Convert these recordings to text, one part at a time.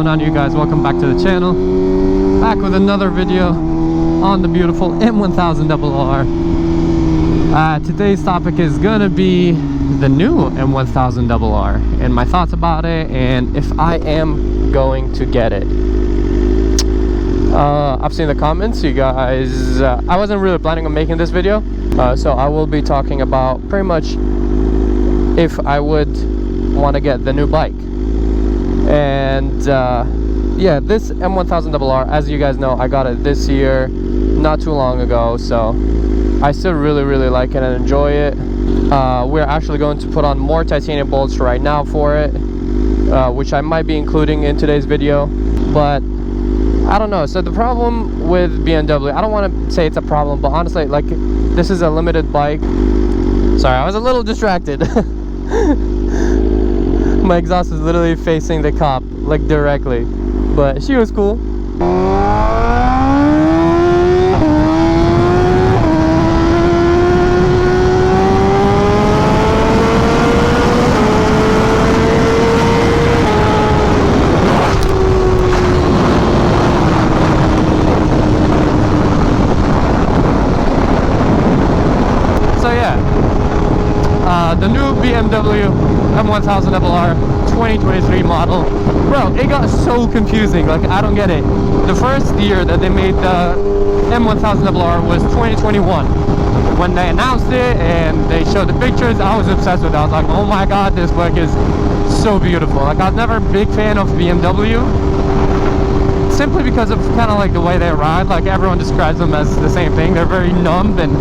going on, you guys? Welcome back to the channel. Back with another video on the beautiful M1000RR. Today's topic is gonna be the new M1000RR and my thoughts about it, and if I am going to get it. I've seen the comments, you guys. I wasn't really planning on making this video, so I will be talking about pretty much if I would want to get the new bike. And yeah, this M1000RR, as you guys know, I got it this year, not too long ago, so I still really like it and enjoy it. We're actually going to put on more titanium bolts right now for it, which I might be including in today's video, but I don't know. So the problem with BMW, I don't want to say it's a problem, but honestly, like, this is a limited bike. Sorry, I was a little distracted. My exhaust is literally facing the cop, like, directly, but she was cool. So yeah, the new BMW M1000RR 2023 model, bro, it got so confusing. Like, I don't get it. The first year that they made the M1000RR was 2021. When they announced it and they showed the pictures, I was obsessed with it. I was like, oh my god, this bike is so beautiful. Like, I was never a big fan of BMW, simply because of kind of like the way they ride. Like, everyone describes them as the same thing. They're very numb and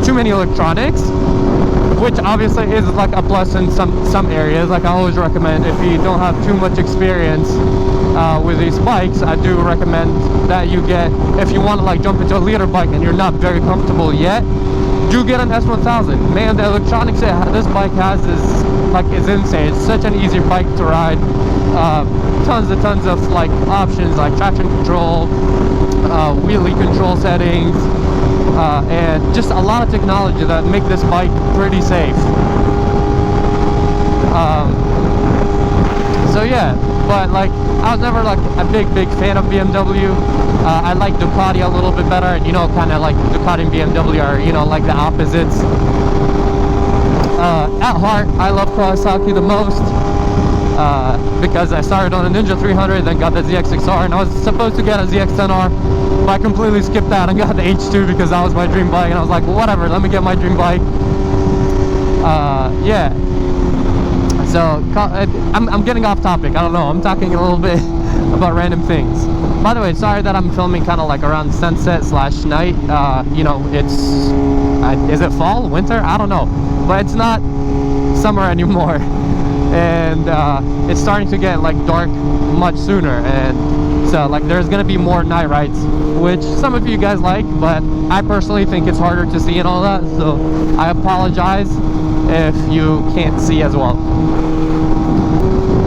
too many electronics, which obviously is like a plus in some areas. Like, I always recommend, if you don't have too much experience with these bikes, I do recommend that you get, if you want to like jump into a leader bike and you're not very comfortable yet, do get an S1000. Man, the electronics that this bike has is insane. It's such an easy bike to ride. Tons of like options, like traction control, wheelie control settings, and just a lot of technology that make this bike pretty safe. So yeah, but like, I was never like a big fan of BMW. I like Ducati a little bit better, and you know, kind of like Ducati and BMW are, you know, like the opposites. At heart, I love Kawasaki the most, because I started on a Ninja 300, then got the ZX6R, and I was supposed to get a ZX10R, but I completely skipped that and got the H2 because that was my dream bike, and I was like, whatever, let me get my dream bike. Yeah. So I'm getting off topic. I don't know. I'm talking a little bit about random things. By the way, sorry that I'm filming kind of like around sunset / night. You know, it's is it fall, winter? I don't know, but it's not summer anymore, and it's starting to get like dark much sooner, and so like there's gonna be more night rides, which some of you guys like, but I personally think it's harder to see and all that, so I apologize if you can't see as well.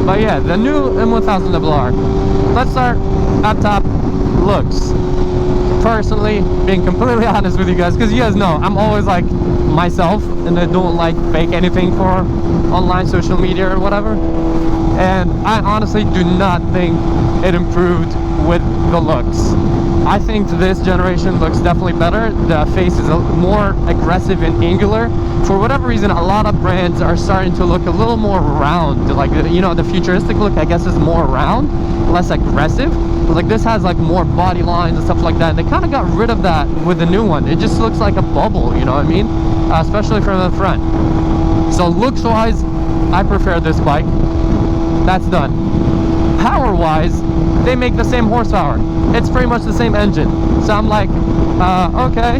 But yeah, the new M1000RR. Let's start at top. Looks. Personally, being completely honest with you guys, because you guys know I'm always like myself and I don't like fake anything for online social media or whatever, and I honestly do not think it improved with the looks. I think this generation looks definitely better. The face is more aggressive and angular. For whatever reason, a lot of brands are starting to look a little more round. Like, you know, the futuristic look, I guess, is more round, less aggressive. Like, this has like more body lines and stuff like that. They kind of got rid of that with the new one. It just looks like a bubble, you know what I mean? Especially from the front. So looks wise, I prefer this bike. That's done. Power wise, they make the same horsepower. It's pretty much the same engine. So I'm like, okay,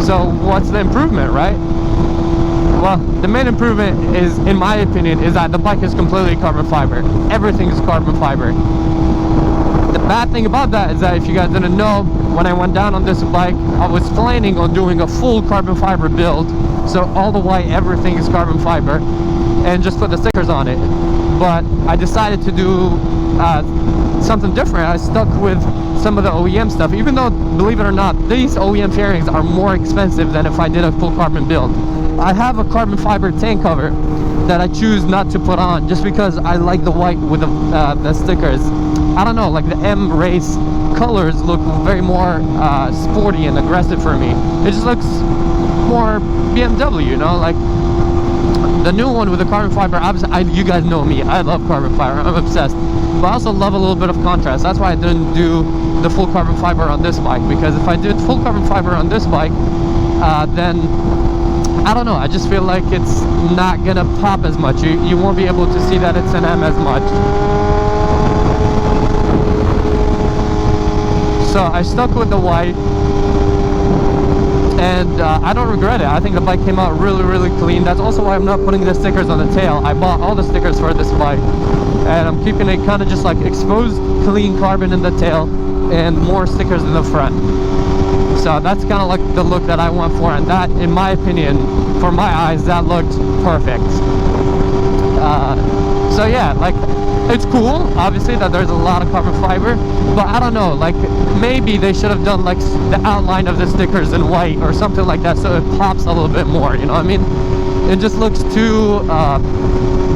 so what's the improvement, right? Well, the main improvement is, in my opinion, is that the bike is completely carbon fiber. Everything is carbon fiber. The bad thing about that is that, if you guys didn't know, when I went down on this bike, I was planning on doing a full carbon fiber build, so all the way everything is carbon fiber, and just put the stickers on it. But I decided to do something different. I stuck with some of the OEM stuff, even though, believe it or not, these OEM fairings are more expensive than if I did a full carbon build. I have a carbon fiber tank cover that I choose not to put on just because I like the white with the stickers. I don't know, like the M race colors look very more sporty and aggressive for me. It just looks more BMW, you know, like the new one with the carbon fiber. Obviously, you guys know me, I love carbon fiber, I'm obsessed, but I also love a little bit of contrast. That's why I didn't do the full carbon fiber on this bike, because if I did full carbon fiber on this bike, then I don't know, I just feel like it's not gonna pop as much. You won't be able to see that it's an M as much. So I stuck with the white, and I don't regret it. I think the bike came out really, really clean. That's also why I'm not putting the stickers on the tail. I bought all the stickers for this bike, and I'm keeping it kind of just like exposed clean carbon in the tail and more stickers in the front. So that's kind of like the look that I want for, and that, in my opinion, for my eyes, that looked perfect. So yeah, like, it's cool, obviously, that there's a lot of carbon fiber, but I don't know, like, maybe they should have done like the outline of the stickers in white or something like that, so it pops a little bit more, you know what I mean? It just looks too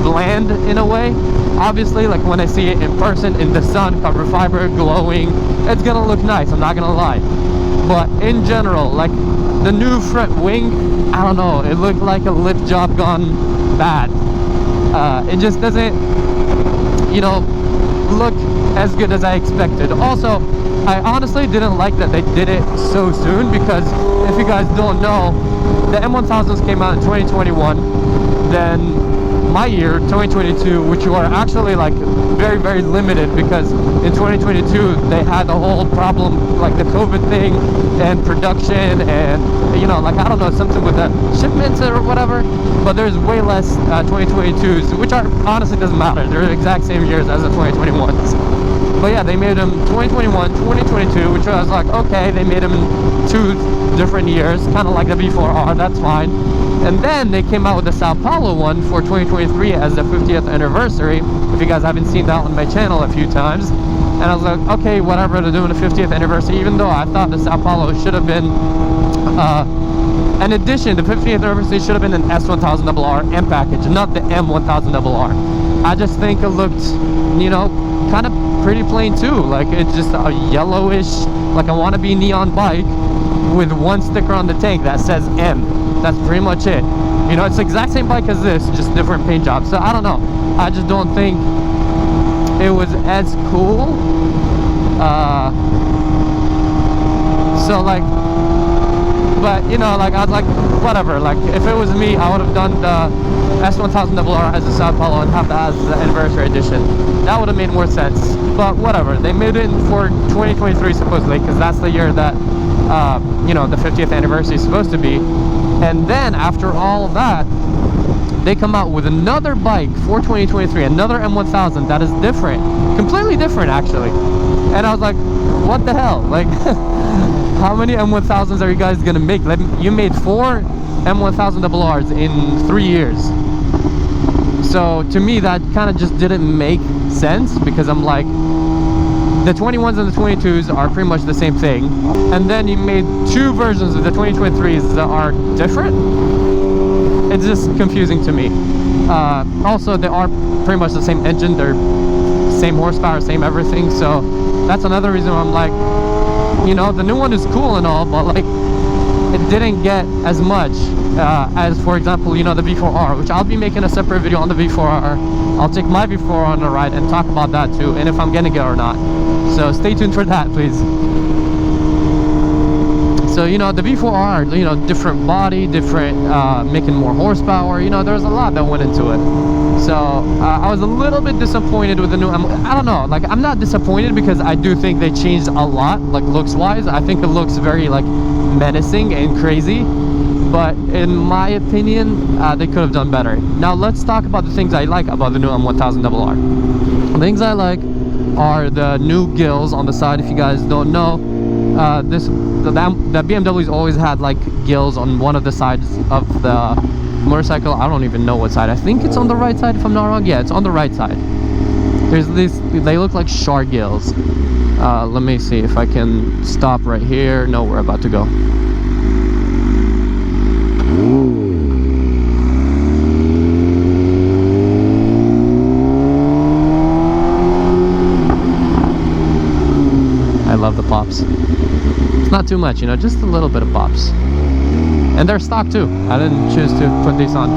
bland in a way. Obviously, like when I see it in person, in the sun, carbon fiber, glowing, it's gonna look nice, I'm not gonna lie. But in general, like the new front wing, I don't know, it looked like a lip job gone bad. It just doesn't, you know, look as good as I expected. Also, I honestly didn't like that they did it so soon, because if you guys don't know, the M1000s came out in 2021, then my year, 2022, which you are actually like very, very limited, because in 2022 they had the whole problem, like the COVID thing and production, and you know, like I don't know, something with the shipments or whatever, but there's way less 2022s, which are honestly doesn't matter, they're the exact same years as the 2021s. But yeah, they made them 2021, 2022, which I was like, okay, they made them in 2 different years, kind of like the V4R, that's fine. And then they came out with the Sao Paulo one for 2023 as the 50th anniversary. If you guys haven't seen that on my channel a few times. And I was like, okay, whatever, they're doing the 50th anniversary, even though I thought the Sao Paulo should have been an addition. The 50th anniversary should have been an S1000RR M package, not the M1000RR. I just think it looked, you know, kind of pretty plain too. Like, it's just a yellowish, like a wannabe neon bike with one sticker on the tank that says M. That's pretty much it. You know, it's the exact same bike as this, just different paint job. So I don't know, I just don't think it was as cool. So like, but you know, like I was like, whatever, like if it was me, I would have done the S1000RR as a Sao Paulo and have that as the anniversary edition. That would have made more sense, but whatever. They made it for 2023 supposedly, because that's the year that you know, the 50th anniversary is supposed to be. And then after all of that, they come out with another bike for 2023, another M1000 that is different, completely different actually. And I was like, what the hell, like how many M1000s are you guys gonna make? Like, you made 4 M1000RRs in 3 years. So to me, that kind of just didn't make sense, because I'm like, the 21s and the 22s are pretty much the same thing, and then you made 2 versions of the 2023s that are different. It's just confusing to me. Also, they are pretty much the same engine, they're same horsepower, same everything, so that's another reason I'm like, you know, the new one is cool and all, but like, it didn't get as much as, for example, you know, the V4R, which I'll be making a separate video on the V4R. I'll take my V4R on the ride and talk about that too, and if I'm gonna get or not. So stay tuned for that, please. So, you know, the V4R, you know, different body, different, making more horsepower, you know, there's a lot that went into it. So I was a little bit disappointed with the new, I don't know, like, I'm not disappointed, because I do think they changed a lot, like looks wise. I think it looks very like menacing and crazy, but in my opinion, they could have done better. Now let's talk about the things I like about the new M1000RR. The things I like are the new gills on the side. If you guys don't know, the BMW's always had like gills on one of the sides of the motorcycle. I don't even know what side. I think it's on the right side, if I'm not wrong. Yeah, it's on the right side. There's these, they look like shark gills. Let me see if I can stop right here. No, we're about to go. love the pops. It's not too much, you know, just a little bit of pops. And they're stock too. I didn't choose to put these on.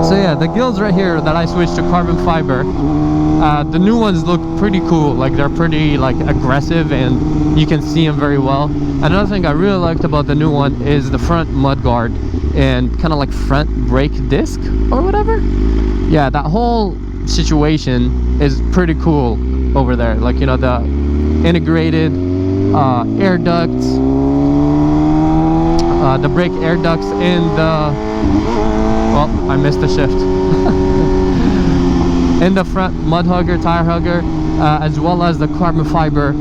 So yeah, the gills right here that I switched to carbon fiber, the new ones look pretty cool. Like they're pretty like aggressive and you can see them very well. Another thing I really liked about the new one is the front mud guard and kind of like front brake disc or whatever. Yeah, that whole situation is pretty cool over there. Like, you know, the integrated air ducts, the brake air ducts, and the well, I missed the shift. In the front mud hugger, tire hugger, as well as the carbon fiber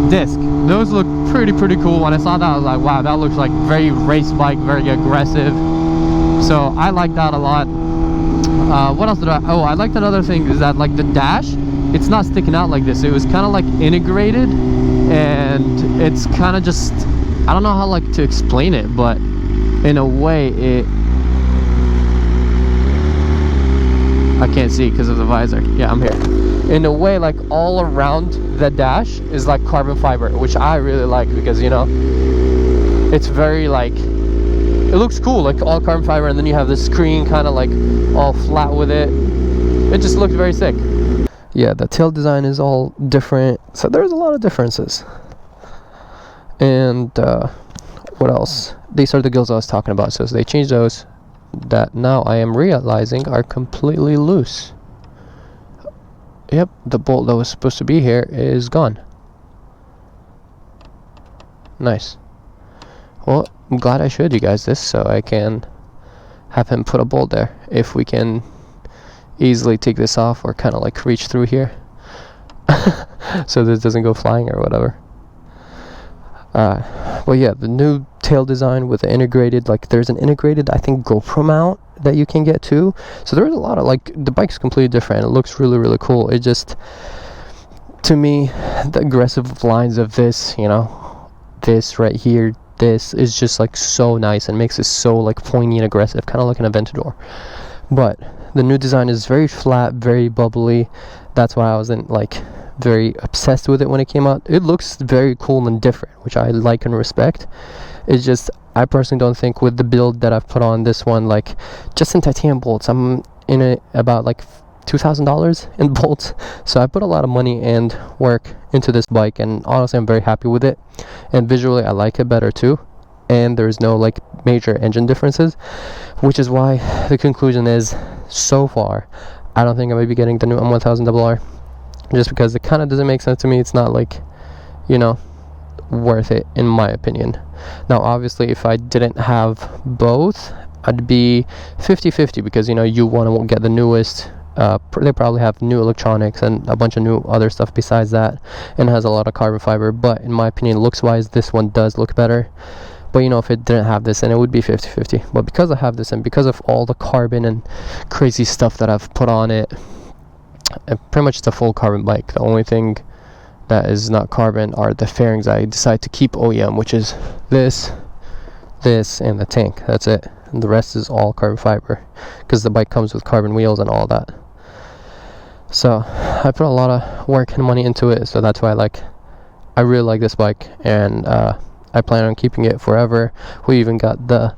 disc. Those look pretty cool. When I saw that, I was like, wow, that looks like very race bike, very aggressive. So I like that a lot. What else did I liked another thing is that like the dash, it's not sticking out like this. It was kind of like integrated, and it's kind of just, I don't know how like to explain it, but in a way I can't see because of the visor. Yeah, I'm here. In a way, like all around the dash is like carbon fiber, which I really like because, you know, it's very like, it looks cool, like all carbon fiber, and then you have the screen kind of like all flat with it. It just looks very sick. Yeah, the tail design is all different, so there's a lot of differences. And what else? These are the gills I was talking about. So they changed those, that now I am realizing are completely loose. Yep, the bolt that was supposed to be here is gone. Nice. Well, I'm glad I showed you guys this so I can have him put a bolt there if we can easily take this off or kind of like reach through here so this doesn't go flying or whatever. Well, yeah, the new tail design with the integrated, like there's an integrated, I think, GoPro mount that you can get too. So there's a lot of like, the bike's completely different. It looks really cool. It just, to me, the aggressive lines of this, you know, this right here, this is just like so nice and makes it so like pointy and aggressive, kind of like an Aventador. But the new design is very flat, very bubbly. That's why I wasn't like very obsessed with it when it came out. It looks very cool and different, which I like and respect. It's just, I personally don't think with the build that I've put on this one, like just in titanium bolts, I'm in it about like $2,000 in bolts. So I put a lot of money and work into this bike, and honestly I'm very happy with it, and visually I like it better too, and there's no like major engine differences, which is why the conclusion is, so far I don't think I might be getting the new M1000RR, just because it kind of doesn't make sense to me. It's not like, you know, worth it in my opinion. Now obviously if I didn't have both, I'd be 50-50, because, you know, you want to get the newest. They probably have new electronics and a bunch of new other stuff besides that, and has a lot of carbon fiber, but in my opinion, looks wise, this one does look better. But, you know, if it didn't have this, then it would be 50-50. But because I have this, and because of all the carbon and crazy stuff that I've put on it, pretty much it's a full carbon bike. The only thing that is not carbon are the fairings. I decided to keep OEM, which is this, and the tank. That's it. And the rest is all carbon fiber, because the bike comes with carbon wheels and all that. So I put a lot of work and money into it, so that's why I really like this bike, and I plan on keeping it forever. We even got the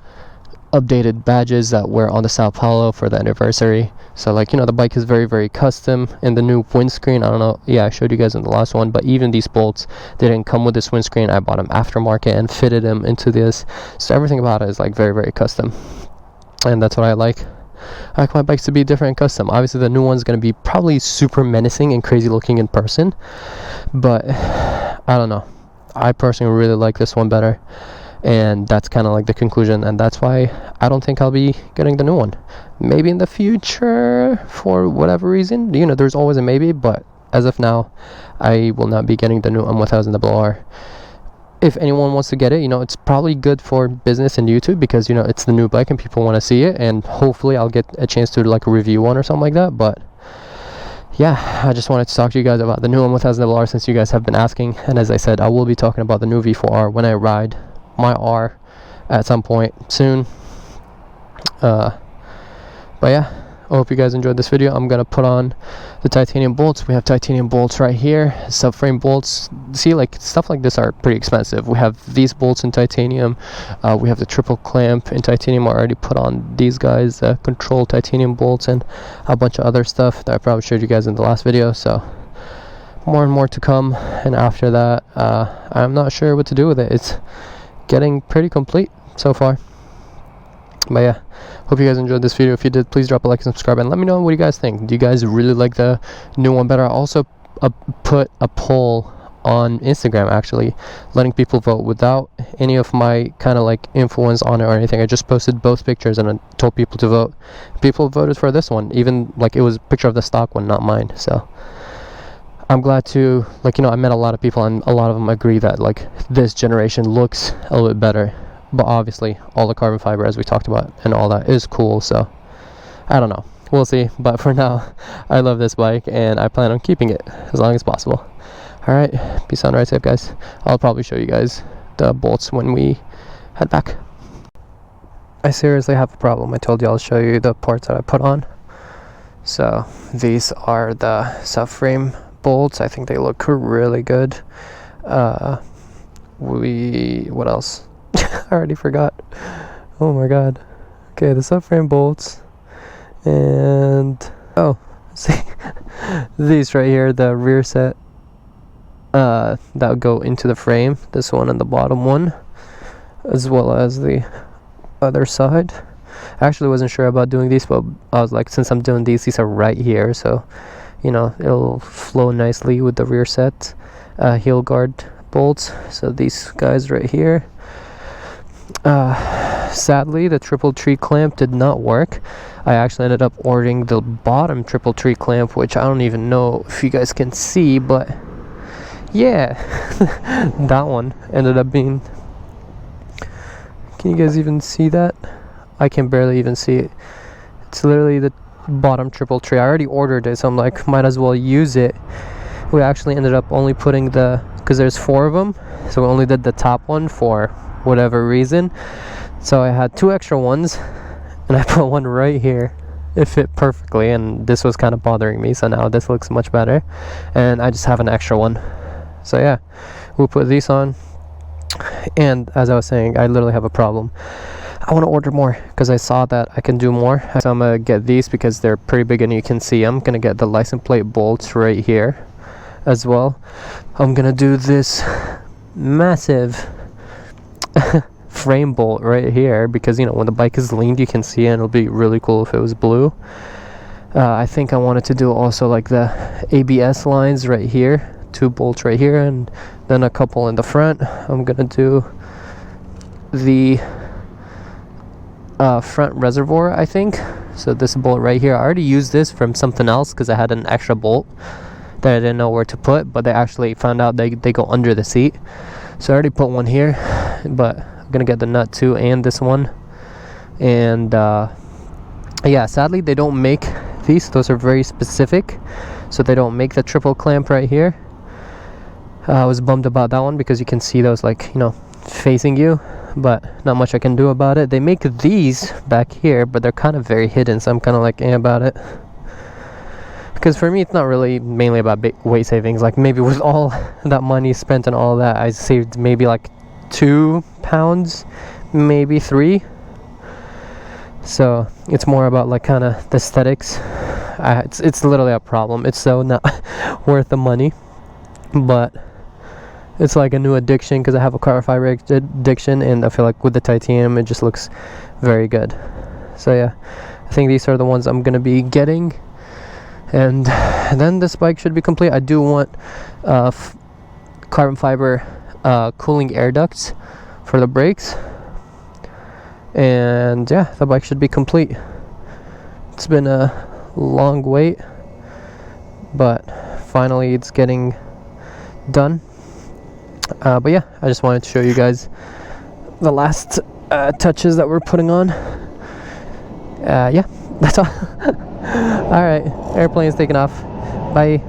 updated badges that were on the Sao Paulo for the anniversary. So, like, you know, the bike is very custom. And the new windscreen, I don't know, yeah, I showed you guys in the last one, but even these bolts, they didn't come with this windscreen. I bought them aftermarket and fitted them into this. So everything about it is like very custom, and that's what I like. I like my bikes to be different and custom. Obviously the new one's going to be probably super menacing and crazy looking in person, but I don't know, I personally really like this one better, and that's kind of like the conclusion, and that's why I don't think I'll be getting the new one. Maybe in the future, for whatever reason, you know, there's always a maybe, but as of now, I will not be getting the new M1000RR. If anyone wants to get it, you know, it's probably good for business and YouTube, because, you know, it's the new bike and people want to see it, and hopefully I'll get a chance to like review one or something like that. But yeah, I just wanted to talk to you guys about the new M1000RR since you guys have been asking. And as I said, I will be talking about the new V4R when I ride my R at some point soon. But yeah, I hope you guys enjoyed this video. I'm gonna put on the titanium bolts. We have titanium bolts right here, subframe bolts. See, like stuff like this are pretty expensive. We have these bolts in titanium. We have the triple clamp in titanium. I already put on these guys, control titanium bolts, and a bunch of other stuff that I probably showed you guys in the last video. So more and more to come, and after that I'm not sure what to do with it. It's getting pretty complete so far. But yeah, hope you guys enjoyed this video. If you did, please drop a like and subscribe, and let me know what you guys think. Do you guys really like the new one better? I also put a poll on Instagram, actually, letting people vote without any of my kind of like influence on it or anything. I just posted both pictures and I told people to vote. People voted for this one, even like it was a picture of the stock one, not mine. So I'm glad to, like, you know, I met a lot of people and a lot of them agree that like this generation looks a little bit better. But obviously all the carbon fiber, as we talked about, and all that is cool. So I don't know, we'll see. But for now, I love this bike and I plan on keeping it as long as possible. All right, peace out and ride safe, guys. I'll probably show you guys the bolts when we head back. I seriously have a problem. I told you I'll show you the parts that I put on. So these are the subframe bolts. I think they look really good. What else? I already forgot. Oh my god. Okay, the subframe bolts, and oh, see these right here, the rear set that would go into the frame, this one and the bottom one, as well as the other side. I actually wasn't sure about doing these, but I was like, since I'm doing these are right here, so you know it'll flow nicely with the rear set. Heel guard bolts, so these guys right here. Sadly, the triple tree clamp did not work. I actually ended up ordering the bottom triple tree clamp, which I don't even know if you guys can see, but yeah, that one ended up being, can you guys even see that? I can barely even see it. It's literally the bottom triple tree. I already ordered it, so I'm like, might as well use it. We actually ended up only putting because there's 4 of them, so we only did the top one for whatever reason. So I had 2 extra ones and I put one right here. It fit perfectly, and this was kind of bothering me, so now this looks much better and I just have an extra one. So yeah, we'll put these on. And as I was saying, I literally have a problem. I want to order more because I saw that I can do more, so I'm gonna get these because they're pretty big and you can see I'm gonna get the license plate bolts right here as well. I'm gonna do this massive frame bolt right here because, you know, when the bike is leaned you can see it, and it'll be really cool if it was blue. I think I wanted to do also like the ABS lines right here, 2 bolts right here, and then a couple in the front. I'm gonna do the front reservoir, I think. So this bolt right here, I already used this from something else because I had an extra bolt that I didn't know where to put, but they actually found out they go under the seat. So I already put one here, but I'm gonna get the nut too, and this one. And yeah, sadly they don't make these. Those are very specific, so they don't make the triple clamp right here. I was bummed about that one because you can see those, like, you know, facing you, but not much I can do about it. They make these back here, but they're kind of very hidden, so I'm kind of like about it. Because for me, it's not really mainly about weight savings. Like, maybe with all that money spent and all that, I saved maybe like 2 pounds, maybe 3. So it's more about like kind of the aesthetics. It's literally a problem. It's so not worth the money, but it's like a new addiction because I have a carbon fiber addiction, and I feel like with the titanium it just looks very good. So yeah, I think these are the ones I'm gonna be getting, and then this bike should be complete. I do want carbon fiber cooling air ducts for the brakes, and yeah, the bike should be complete. It's been a long wait, but finally it's getting done. But yeah, I just wanted to show you guys the last touches that we're putting on. Yeah, that's all. Alright, airplane's taking off. Bye.